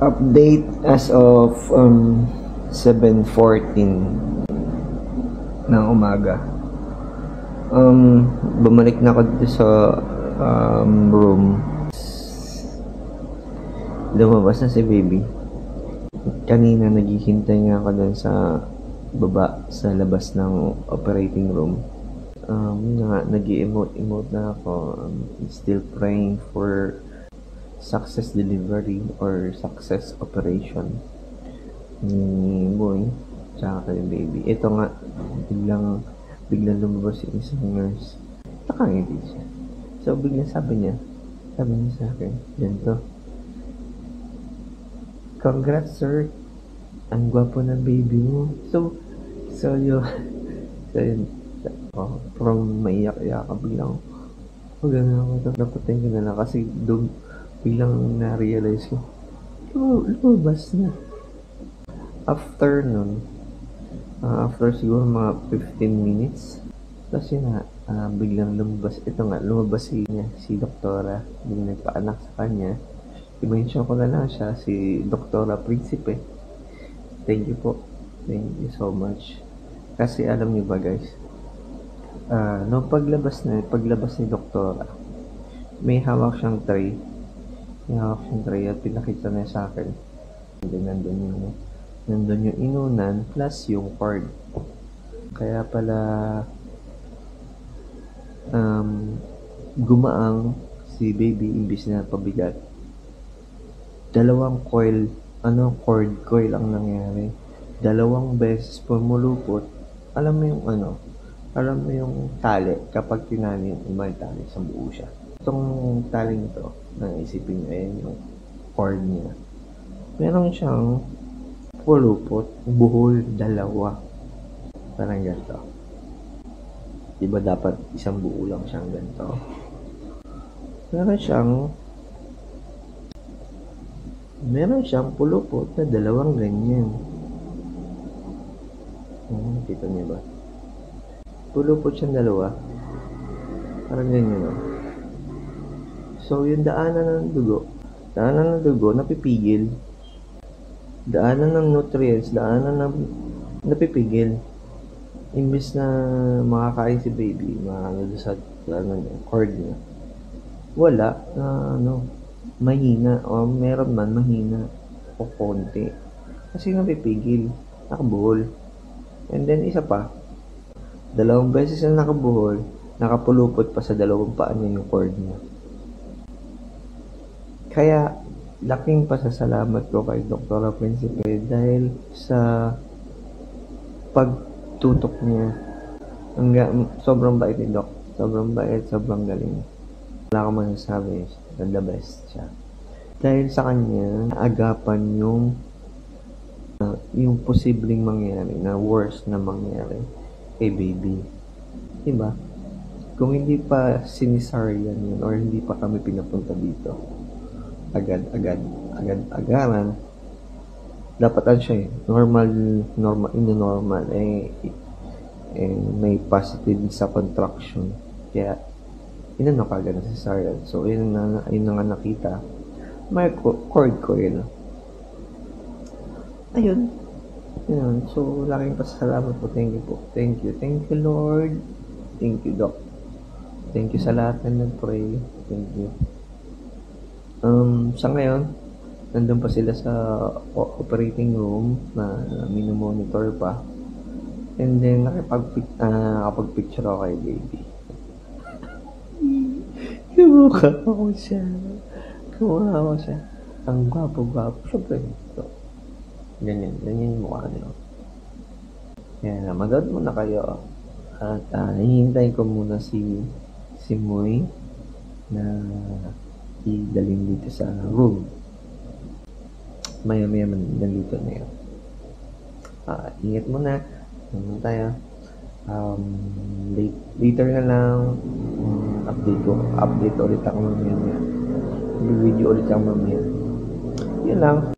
Update as of 7:14 ng umaga. Bumalik na ako dito sa room. Lumabas na si baby. Kanina naghihintay nga ako dun sa baba sa labas ng operating room. Nag-i-emote na ako. I'm still praying for success delivery or success operation ni Boy tsaka kay baby. Ito nga, biglang lumabas yung isang nurse. Nakangiti siya. So, biglang sabi niya sa akin, ganito, "Congrats, sir. Ang gwapo ng baby mo." So yun, from maiyak-iyak ka biglang, gano'n ako, naputin ko na lang kasi doon biglang na-realize ko, lumabas na. After nun, after siguro mga 15 minutes, tapos yun na, biglang lumabas, lumabas si Doktora, yung nagpaanak sa kanya. I-mention ko na lang siya, si Doktora Principe. Thank you po. Thank you so much. Kasi alam niyo ba guys, nung paglabas ni Doktora, may hawak siyang tray. At pinakita niya sa akin. Nandun yung inunan plus yung cord. Kaya pala gumaang si baby imbis na pabigat. Dalawang cord coil ang nangyari. Dalawang beses pumulupot. Alam mo yung tali, kapag tinali yung tali, sa buo siya. Itong taling to, naisipin nyo, ayan yung cord niya. Meron siyang pulupot, buhol, dalawa. Parang ganito. Diba dapat isang buo lang siyang ganito? Meron siyang pulupot na dalawang ganyan. Kita niyo ba? Pulupot siyang dalawa. Parang ganyan, no? So, yung daanan ng dugo, napipigil. Daanan ng nutrients, napipigil. Imbis na makakain si baby, sa cord niya. Wala, mahina, o meron man mahina o konti. Kasi napipigil, nakabuhol. And then, isa pa, dalawang beses na nakabuhol, nakapulupot pa sa dalawang paa niya yung cord niya. Kaya, laking pasasalamat ko kay Doktora Principe dahil sa pagtutok niya. Sobrang bait ni Doc. Sobrang bait, sobrang galing. Wala akong masasabi, the best siya. Dahil sa kanya, naagapan yung posibleng mangyari, na worst na mangyari kay baby. Diba? Kung hindi pa sinisaryan yun or hindi pa kami pinapunta dito, agad-agaran, dapat siya normal, may positive sa contraction. Kaya, kagad na cesarean. So, yun na nga nakita. May cord coil. Ayun. So, laking pasalamat po. Thank you po. Thank you, Lord. Thank you, Doc. Thank you sa lahat na nag-pray. Thank you. Sa ngayon, nandun pa sila sa operating room na minomonitor pa. And then, nakapag-picture ako kay baby. Kawawa siya. Ang gwapo. Siyempre, ito. Ganyan yung mukha niya. Kaya magod muna kayo. At hihintay ko muna si Moy na idalhin dito sa room. Maya-maya nandito na yun. Ingat muna. Naman tayo. Later na lang, update ulit ako mamaya. Video ulit ako mamaya. Yun lang.